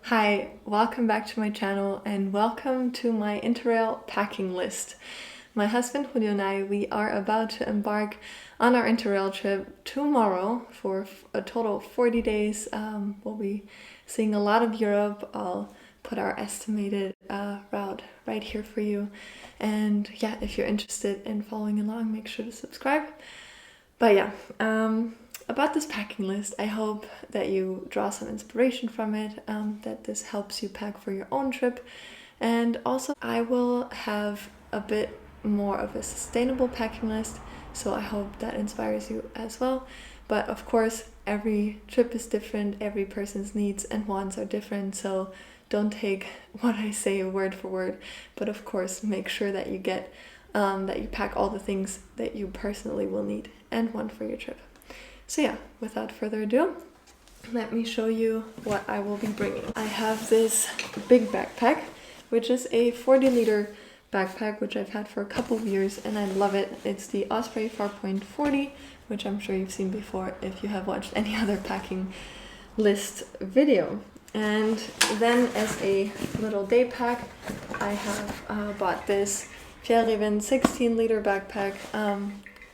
Hi, welcome back to my channel and welcome to my Interrail packing list. My husband Julio and I, we are about to embark on our Interrail trip tomorrow for a total of 40 days. We'll be seeing a lot of Europe. I'll put our estimated route right here for you. And yeah, if you're interested in following along, make sure to subscribe. But yeah, about this packing list, I hope that you draw some inspiration from it, that this helps you pack for your own trip. And also, I will have a bit more of a sustainable packing list, so I hope that inspires you as well. But of course, every trip is different, every person's needs and wants are different, so don't take what I say word for word, but of course, make sure that you get that you pack all the things that you personally will need and want for your trip. So yeah, without further ado, let me show you what I will be bringing. I have this big backpack, which is a 40-liter backpack, which I've had for a couple of years, and I love it. It's the Osprey 4.40, which I'm sure you've seen before if you have watched any other packing list video. And then as a little day pack, I have bought this Fjällräven 16-liter backpack,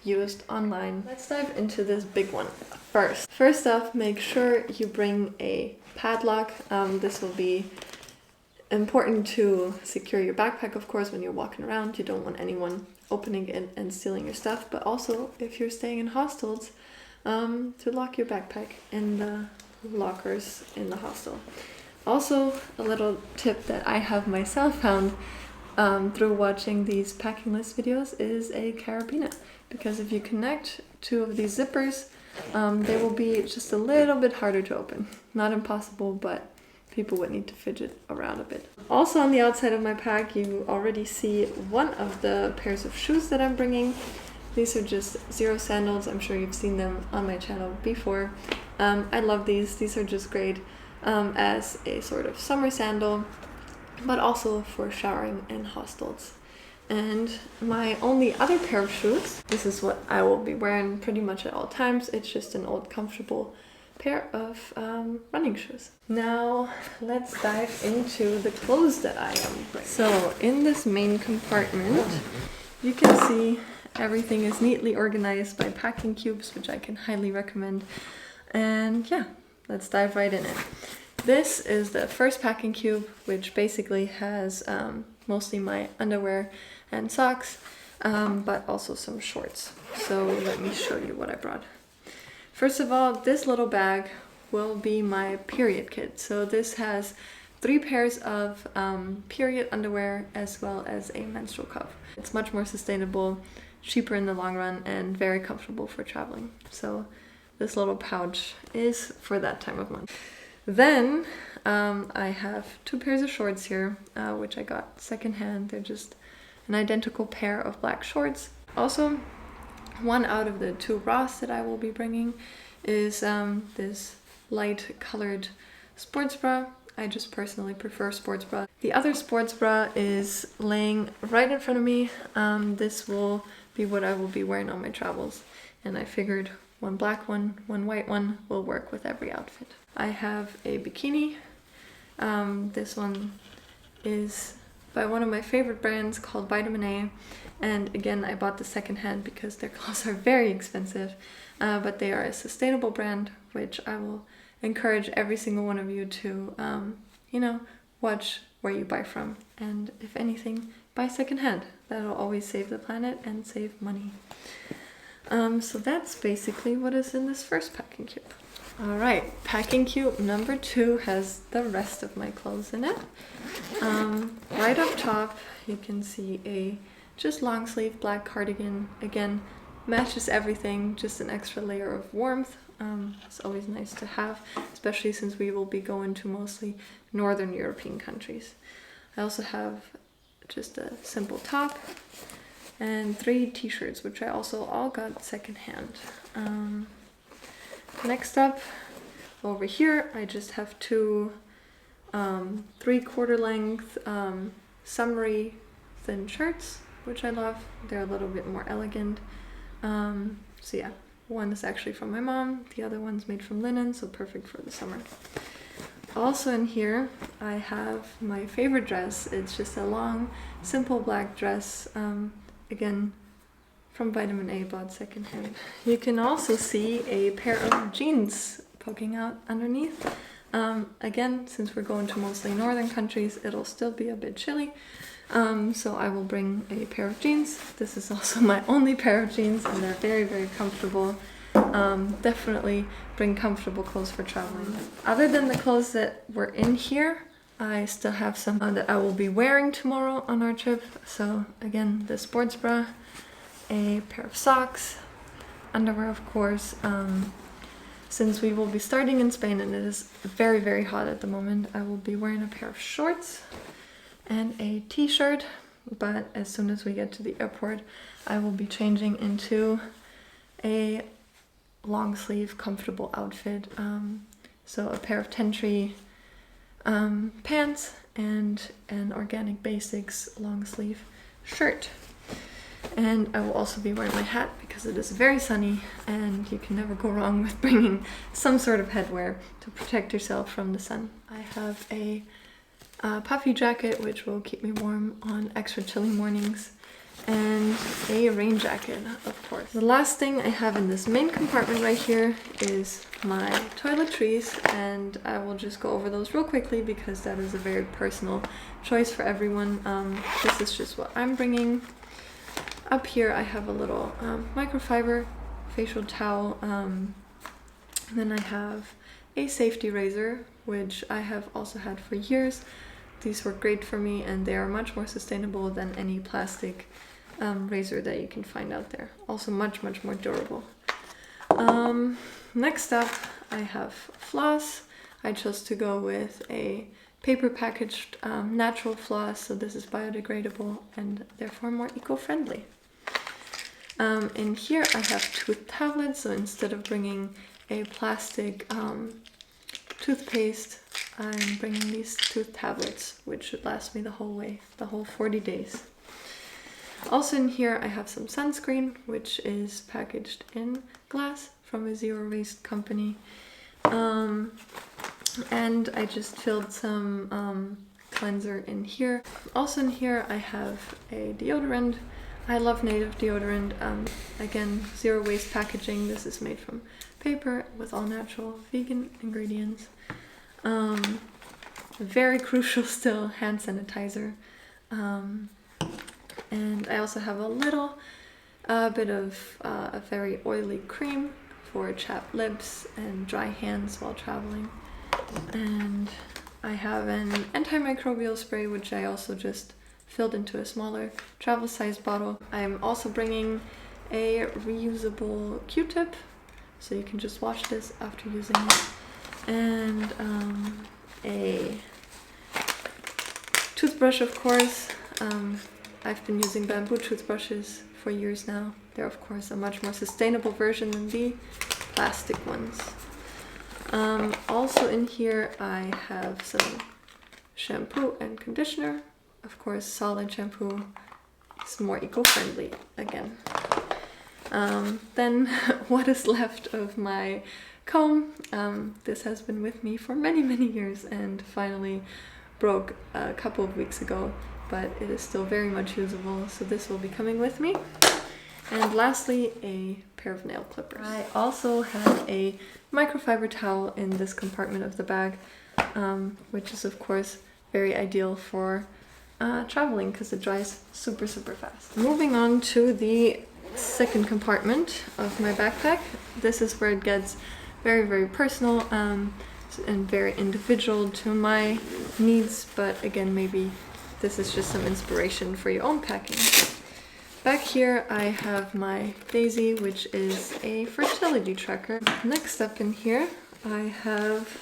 used online. Let's dive into this big one first. First off, make sure you bring a padlock. This will be important to secure your backpack, of course, when you're walking around. You don't want anyone opening it and stealing your stuff, but also if you're staying in hostels, to lock your backpack in the lockers in the hostel. Also, a little tip that I have myself found through watching these packing list videos is a carabiner. Because if you connect two of these zippers, they will be just a little bit harder to open. Not impossible, but people would need to fidget around a bit. Also on the outside of my pack, you already see one of the pairs of shoes that I'm bringing. These are just Zero sandals. I'm sure you've seen them on my channel before. I love these. These are just great as a sort of summer sandal, but also for showering in hostels. And my only other pair of shoes, this is what I will be wearing pretty much at all times. It's just an old comfortable pair of running shoes. Now let's dive into the clothes that I am bringing. So in this main compartment, you can see everything is neatly organized by packing cubes, which I can highly recommend. And yeah, let's dive right in it. This is the first packing cube, which basically has mostly my underwear and socks, but also some shorts. So let me show you what I brought. First of all, this little bag will be my period kit. So this has 3 pairs of period underwear as well as a menstrual cup. It's much more sustainable, cheaper in the long run, and very comfortable for traveling. So this little pouch is for that time of month. Then I have 2 pairs of shorts here, which I got secondhand. They're just an identical pair of black shorts. Also, one out of the 2 bras that I will be bringing is this light colored sports bra. I just personally prefer sports bra. The other sports bra is laying right in front of me. This will be what I will be wearing on my travels. And I figured one black one, one white one will work with every outfit. I have a bikini. This one is by one of my favorite brands called Vitamin A. And again, I bought the secondhand because their clothes are very expensive, but they are a sustainable brand, which I will encourage every single one of you to, watch where you buy from. And if anything, buy secondhand. That'll always save the planet and save money. So that's basically what is in this first packing cube. All right, packing cube number 2 has the rest of my clothes in it. Right up top, you can see a just long sleeve black cardigan. Again, matches everything, just an extra layer of warmth. It's always nice to have, especially since we will be going to mostly Northern European countries. I also have just a simple top and 3 t-shirts, which I also all got secondhand. Next up, over here, I just have 2 3/4 length summery thin shirts, which I love. They're a little bit more elegant. So yeah, one is actually from my mom, the other one's made from linen, so perfect for the summer. Also in here, I have my favorite dress. It's just a long, simple black dress, again, from Vitamin A, bought secondhand. You can also see a pair of jeans poking out underneath. Again, since we're going to mostly northern countries, it'll still be a bit chilly. So I will bring a pair of jeans. This is also my only pair of jeans, and they're very, very comfortable. Definitely bring comfortable clothes for traveling. Other than the clothes that were in here, I still have some that I will be wearing tomorrow on our trip. So again, the sports bra, a pair of socks, underwear of course. Since we will be starting in Spain and it is very, very hot at the moment, I will be wearing a pair of shorts and a t-shirt, but as soon as we get to the airport, I will be changing into a long sleeve comfortable outfit. So a pair of Tentry pants and an Organic Basics long sleeve shirt. And I will also be wearing my hat because it is very sunny and you can never go wrong with bringing some sort of headwear to protect yourself from the sun. I have a puffy jacket which will keep me warm on extra chilly mornings, and a rain jacket, of course. The last thing I have in this main compartment right here is my toiletries, and I will just go over those real quickly because that is a very personal choice for everyone. This is just what I'm bringing. Up here I have a little microfiber facial towel, and then I have a safety razor, which I have also had for years. These work great for me and they are much more sustainable than any plastic razor that you can find out there. Also much, much more durable. Next up I have floss. I chose to go with a paper packaged natural floss, so this is biodegradable and therefore more eco-friendly. In here I have tooth tablets, so instead of bringing a plastic toothpaste, I'm bringing these tooth tablets, which should last me the whole 40 days. Also in here I have some sunscreen, which is packaged in glass from a zero waste company. And I just filled some cleanser in here. Also in here I have a deodorant. I love native deodorant. Again, zero waste packaging. This is made from paper with all natural vegan ingredients. Very crucial still, hand sanitizer. And I also have a little bit of a very oily cream for chapped lips and dry hands while traveling. And I have an antimicrobial spray, which I also just filled into a smaller travel size bottle. I'm also bringing a reusable Q-tip, so you can just wash this after using it. And a toothbrush, of course. I've been using bamboo toothbrushes for years now. They're of course a much more sustainable version than the plastic ones. Also in here I have some shampoo and conditioner. Of course, solid shampoo is more eco-friendly again. Then what is left of my comb. This has been with me for many, many years and finally broke a couple of weeks ago, but it is still very much usable, so this will be coming with me. And lastly, a pair of nail clippers. I also have a microfiber towel in this compartment of the bag, which is of course very ideal for traveling because it dries super, super fast. Moving on to the second compartment of my backpack. This is where it gets very, very personal and very individual to my needs, but again, maybe this is just some inspiration for your own packing. Back here I have my Daisy, which is a fertility tracker. Next up in here I have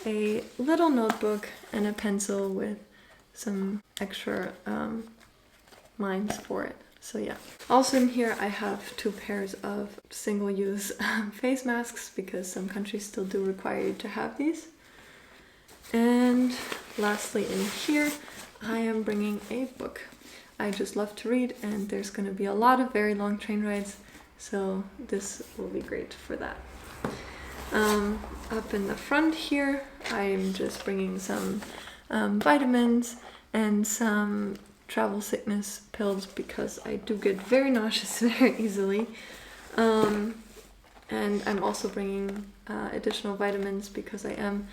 a little notebook and a pencil with some extra lines for it. So yeah. Also in here I have 2 pairs of single-use face masks because some countries still do require you to have these. And lastly in here I am bringing a book. I just love to read and there's going to be a lot of very long train rides, so this will be great for that. Up in the front here, I'm just bringing some vitamins and some travel sickness pills because I do get very nauseous very easily. And I'm also bringing additional vitamins because I am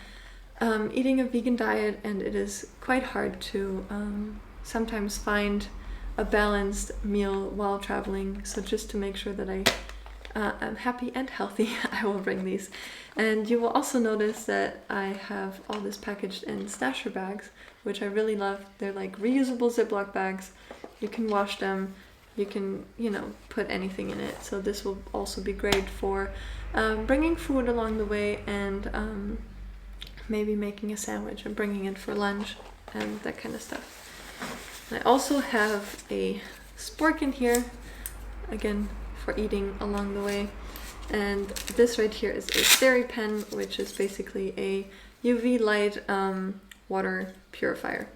eating a vegan diet, and it is quite hard to sometimes find a balanced meal while traveling. So just to make sure that I am happy and healthy, I will bring these. And you will also notice that I have all this packaged in stasher bags, which I really love. They're like reusable Ziploc bags. You can wash them. You can, put anything in it. So this will also be great for bringing food along the way, and maybe making a sandwich and bringing it for lunch and that kind of stuff. I also have a spork in here, again, for eating along the way. And this right here is a SteriPen, which is basically a UV light water purifier.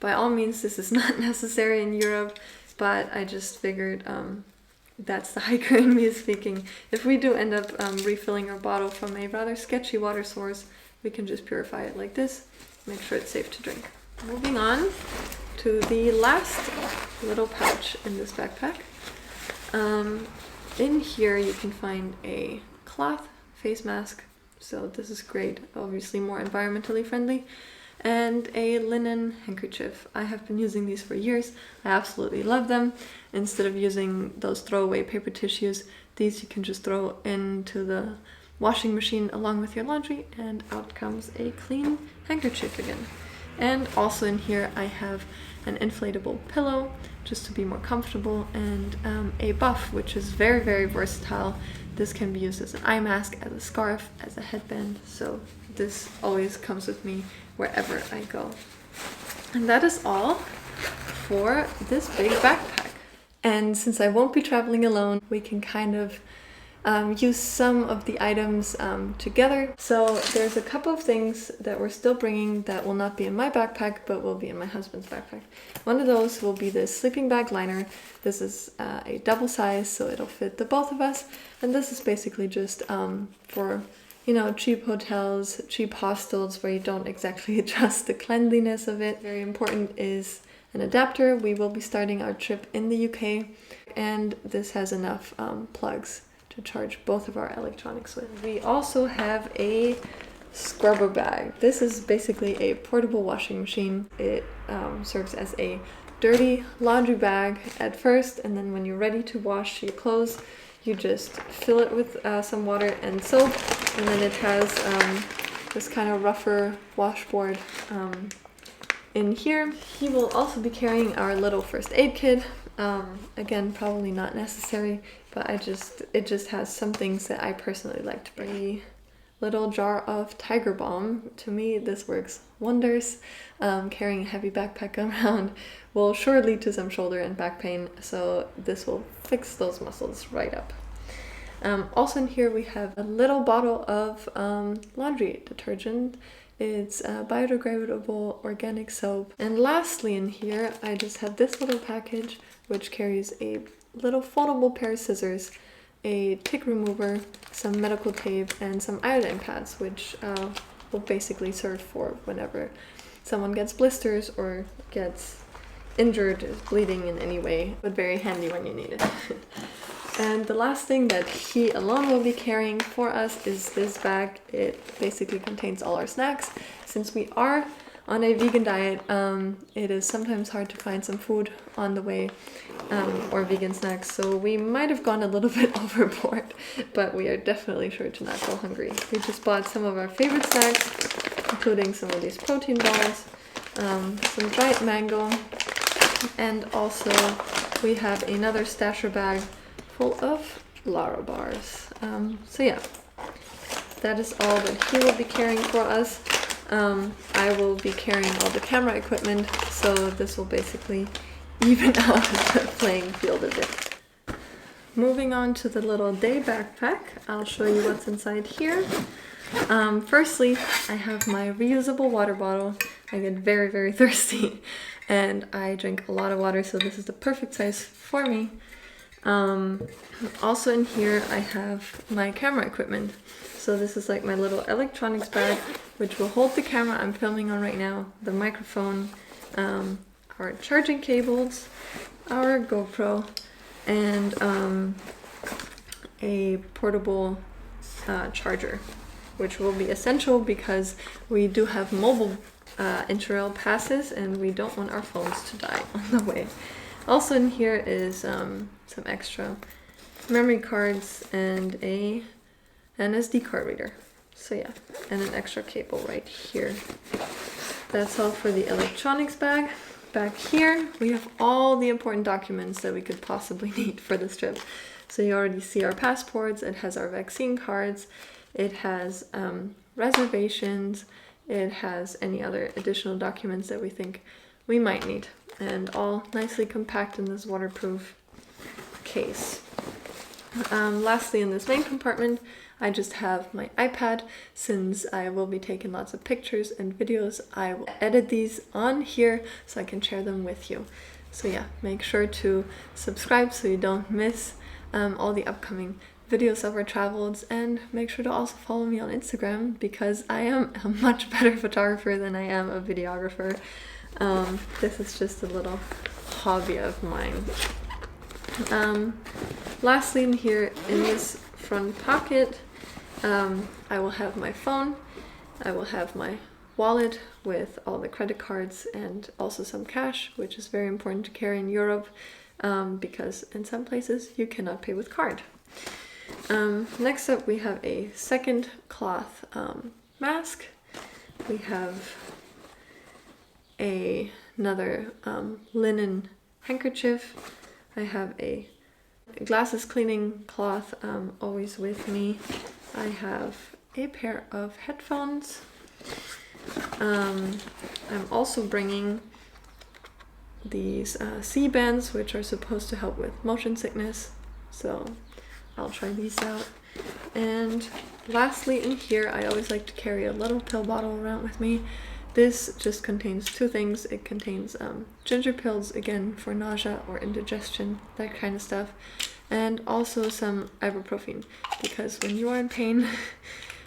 By all means, this is not necessary in Europe, but I just figured that's the hiker in me speaking. If we do end up refilling our bottle from a rather sketchy water source, we can just purify it like this, make sure it's safe to drink. Moving on to the last little pouch in this backpack. In here you can find a cloth face mask, so this is great, obviously more environmentally friendly, and a linen handkerchief. I have been using these for years. I absolutely love them. Instead of using those throwaway paper tissues, these you can just throw into the washing machine along with your laundry, and out comes a clean handkerchief again. And also in here I have an inflatable pillow just to be more comfortable, and a buff, which is very, very versatile. This can be used as an eye mask, as a scarf, as a headband, so this always comes with me wherever I go. And that is all for this big backpack. And since I won't be traveling alone, we can kind of use some of the items together. So there's a couple of things that we're still bringing that will not be in my backpack, but will be in my husband's backpack. One of those will be this sleeping bag liner. This is a double size, so it'll fit the both of us. And this is basically just for, cheap hotels, cheap hostels where you don't exactly trust the cleanliness of it. Very important is an adapter. We will be starting our trip in the UK, and this has enough plugs to charge both of our electronics with. We also have a scrubber bag. This is basically a portable washing machine. It serves as a dirty laundry bag at first, and then when you're ready to wash your clothes, you just fill it with some water and soap, and then it has this kind of rougher washboard in here. He will also be carrying our little first aid kit. Again, probably not necessary, but it just has some things that I personally like to bring. A little jar of Tiger Balm. To me, this works wonders. Carrying a heavy backpack around will sure lead to some shoulder and back pain, so this will fix those muscles right up. Also in here we have a little bottle of laundry detergent. It's biodegradable organic soap. And lastly in here, I just have this little package which carries a little foldable pair of scissors, a tick remover, some medical tape, and some iodine pads, which will basically serve for whenever someone gets blisters or gets injured, is bleeding in any way, but very handy when you need it. And the last thing that he alone will be carrying for us is this bag. It basically contains all our snacks. Since we are on a vegan diet, it is sometimes hard to find some food on the way, or vegan snacks, so we might have gone a little bit overboard, but we are definitely sure to not go hungry. We just bought some of our favorite snacks, including some of these protein balls, some dried mango, and also we have another stasher bag full of Lara bars. So yeah, that is all that he will be carrying for us. I will be carrying all the camera equipment, so this will basically even out the playing field a bit. Moving on to the little day backpack, I'll show you what's inside here. Firstly, I have my reusable water bottle. I get very, very thirsty, and I drink a lot of water, so this is the perfect size for me. Also in here I have my camera equipment. So this is like my little electronics bag, which will hold the camera I'm filming on right now, the microphone, our charging cables, our GoPro, and a portable charger, which will be essential because we do have mobile Interrail passes and we don't want our phones to die on the way. Also in here is some extra memory cards and an SD card reader. So yeah, and an extra cable right here. That's all for the electronics bag. Back here, we have all the important documents that we could possibly need for this trip. So you already see our passports, it has our vaccine cards, it has reservations, it has any other additional documents that we think we might need, and all nicely compact in this waterproof case. Lastly, in this main compartment, I just have my iPad. Since I will be taking lots of pictures and videos, I will edit these on here so I can share them with you. So yeah, make sure to subscribe so you don't miss all the upcoming videos of our travels, and make sure to also follow me on Instagram because I am a much better photographer than I am a videographer. This is just a little hobby of mine. Lastly, in here in this front pocket, I will have my phone, I will have my wallet with all the credit cards and also some cash, which is very important to carry in Europe because in some places you cannot pay with card. Next up, we have a second cloth mask. We have another linen handkerchief. I have a glasses cleaning cloth always with me. I have a pair of headphones. I'm also bringing these C-bands, which are supposed to help with motion sickness, so I'll try these out. And lastly, in here, I always like to carry a little pill bottle around with me. This just contains two things. It contains ginger pills, again, for nausea or indigestion, that kind of stuff, and also some ibuprofen, because when you are in pain,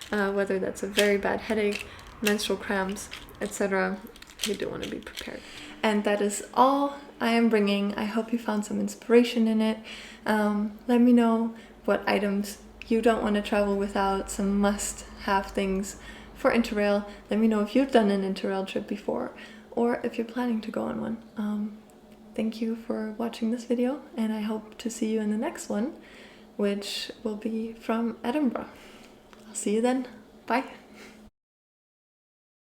whether that's a very bad headache, menstrual cramps, etc., you do want to be prepared. And that is all I am bringing. I hope you found some inspiration in it. Let me know what items you don't want to travel without, some must-have things for Interrail. Let me know if you've done an Interrail trip before or if you're planning to go on one. Thank you for watching this video, and I hope to see you in the next one, which will be from Edinburgh. I'll see you then. Bye.